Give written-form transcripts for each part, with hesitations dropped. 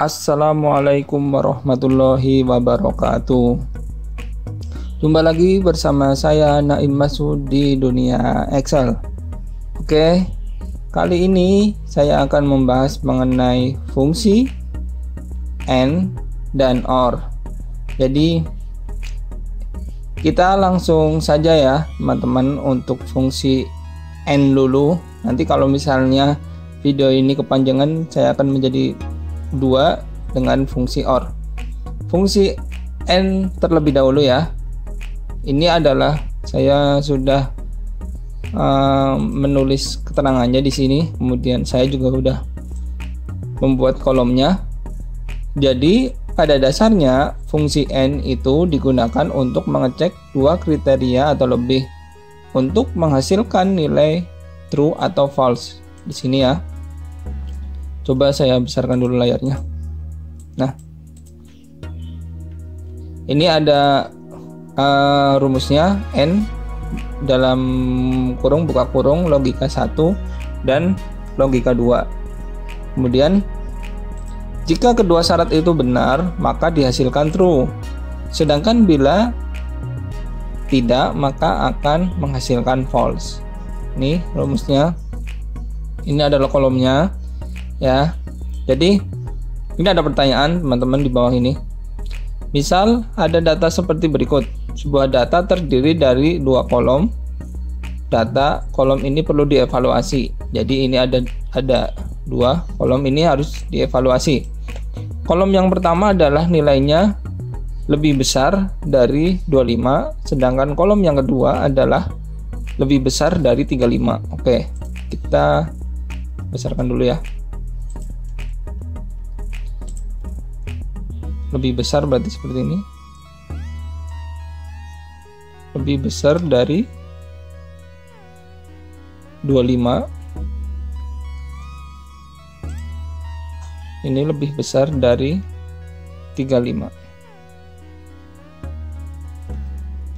Assalamualaikum warahmatullahi wabarakatuh. Jumpa lagi bersama saya Naim Masud di dunia Excel. Oke, kali ini saya akan membahas mengenai fungsi AND dan OR. Jadi kita langsung saja ya teman-teman untuk fungsi AND dulu. Nanti kalau misalnya video ini kepanjangan, saya akan menjadi dua dengan fungsi OR. Fungsi AND terlebih dahulu ya. Ini adalah saya sudah menulis keterangannya di sini. Kemudian saya juga sudah membuat kolomnya. Jadi pada dasarnya fungsi AND itu digunakan untuk mengecek dua kriteria atau lebih untuk menghasilkan nilai true atau false. Di sini ya. Coba saya besarkan dulu layarnya. Nah, ini ada rumusnya AND dalam kurung buka kurung logika 1 dan logika 2. Kemudian jika kedua syarat itu benar, maka dihasilkan true. Sedangkan bila tidak, maka akan menghasilkan false. Ini rumusnya. Ini adalah kolomnya. Ya, jadi ini ada pertanyaan teman-teman di bawah ini. Misal ada data seperti berikut. Sebuah data terdiri dari dua kolom. Data kolom ini perlu dievaluasi. Jadi ini ada dua kolom, ini harus dievaluasi. Kolom yang pertama adalah nilainya lebih besar dari 25, sedangkan kolom yang kedua adalah lebih besar dari 35. Oke, kita besarkan dulu ya. Lebih besar berarti seperti ini, lebih besar dari 25, ini lebih besar dari 35.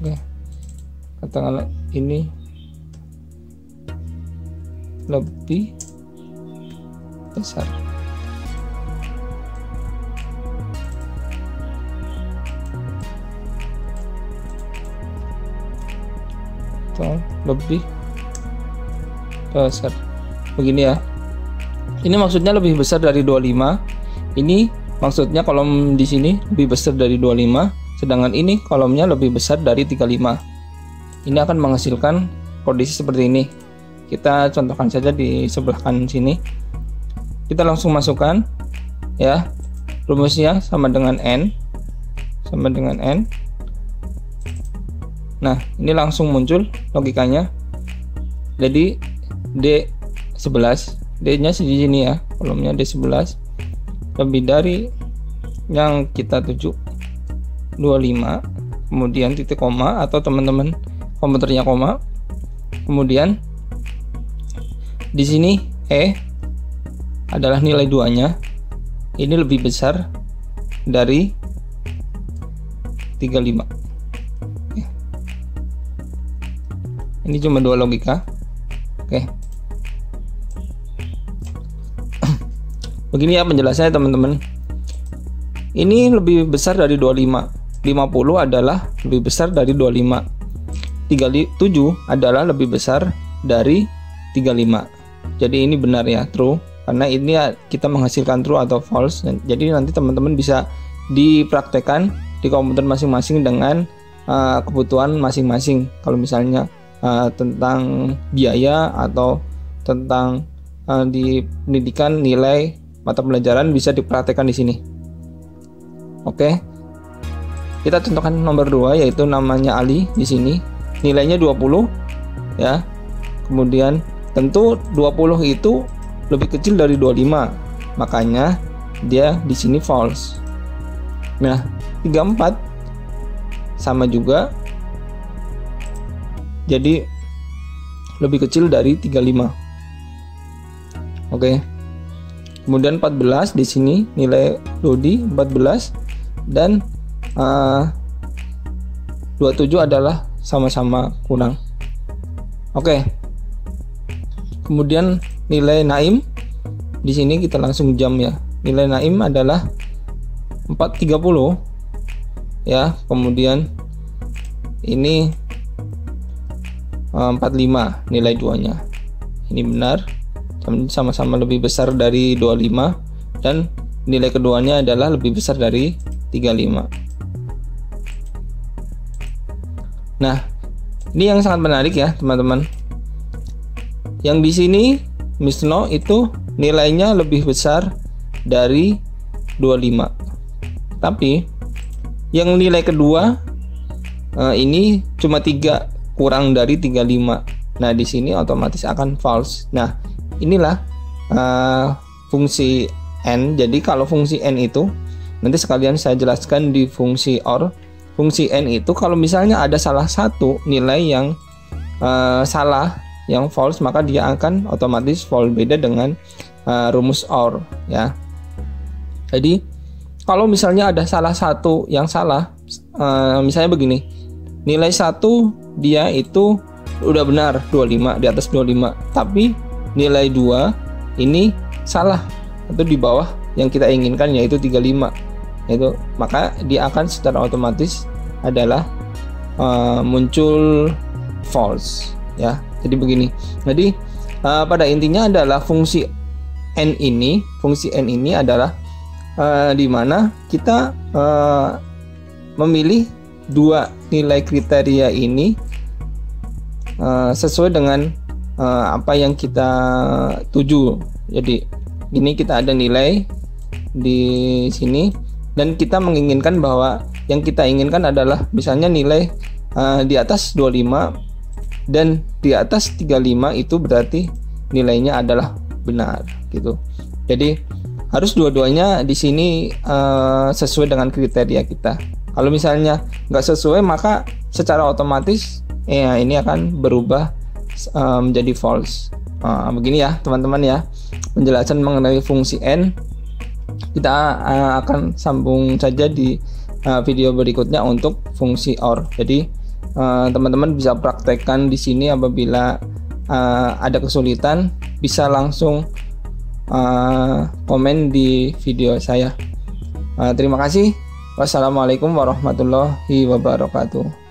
Oke, katakanlah ini lebih besar. Atau lebih besar begini ya. Ini maksudnya lebih besar dari 25. Ini maksudnya kolom di sini lebih besar dari 25, sedangkan ini kolomnya lebih besar dari 35. Ini akan menghasilkan kondisi seperti ini. Kita contohkan saja di sebelah kanan sini. Kita langsung masukkan ya. Rumusnya sama dengan N. Sama dengan N. Nah, ini langsung muncul logikanya. Jadi D11, D-nya di sini ya, kolomnya D11 lebih dari yang kita tuju 25, kemudian titik koma atau teman-teman komputernya koma. Kemudian di sini E adalah nilai 2-nya. Ini lebih besar dari 35. Ini cuma dua logika. Oke. Begini ya penjelasannya teman-teman. Ini lebih besar dari 25. 50 adalah lebih besar dari 25. 37 adalah lebih besar dari 35. Jadi ini benar ya, true. Karena ini kita menghasilkan true atau false. Jadi nanti teman-teman bisa dipraktekkan di komputer masing-masing dengan kebutuhan masing-masing. Kalau misalnya tentang biaya atau tentang di pendidikan nilai mata pelajaran bisa dipraktekkan di sini. Oke. Kita contohkan nomor 2 yaitu namanya Ali di sini. Nilainya 20 ya. Kemudian tentu 20 itu lebih kecil dari 25. Makanya dia di sini false. Nah, 34 sama juga. Jadi lebih kecil dari 35. Oke. Kemudian 14 di sini nilai Dodi 14 dan 27 adalah sama-sama kurang. Oke. Kemudian nilai Naim di sini kita langsung jam ya. nilai Naim adalah 430 ya. Kemudian ini 45 nilai 2-nya. Ini benar, sama-sama lebih besar dari 25, dan nilai keduanya adalah lebih besar dari 35. Nah, ini yang sangat menarik ya teman-teman. Yang di sini Misno itu nilainya lebih besar dari 25. Tapi yang nilai kedua ini cuma 3 kurang dari 35. Nah, di sini otomatis akan false. Nah, inilah fungsi n. Jadi kalau fungsi n itu nanti sekalian saya jelaskan di fungsi OR. Fungsi n itu kalau misalnya ada salah satu nilai yang salah, yang false, maka dia akan otomatis false, beda dengan rumus OR ya. Jadi kalau misalnya ada salah satu yang salah, misalnya begini, nilai 1 dia itu udah benar 25, di atas 25, tapi nilai 2 ini salah atau di bawah yang kita inginkan, yaitu 35. Itu maka dia akan secara otomatis adalah muncul false ya. Jadi begini. Jadi pada intinya adalah fungsi n ini adalah di mana kita memilih 2 nilai kriteria ini sesuai dengan apa yang kita tuju. Jadi ini kita ada nilai di sini dan kita menginginkan bahwa yang kita inginkan adalah misalnya nilai di atas 25 dan di atas 35, itu berarti nilainya adalah benar gitu. Jadi harus dua-duanya di sini sesuai dengan kriteria kita. Kalau misalnya nggak sesuai, maka secara otomatis ini akan berubah menjadi false. Begini ya teman-teman ya, penjelasan mengenai fungsi n. Kita akan sambung saja di video berikutnya untuk fungsi OR. Jadi teman-teman bisa praktekkan di sini. Apabila ada kesulitan, bisa langsung komen di video saya. Terima kasih. Wassalamualaikum warahmatullahi wabarakatuh.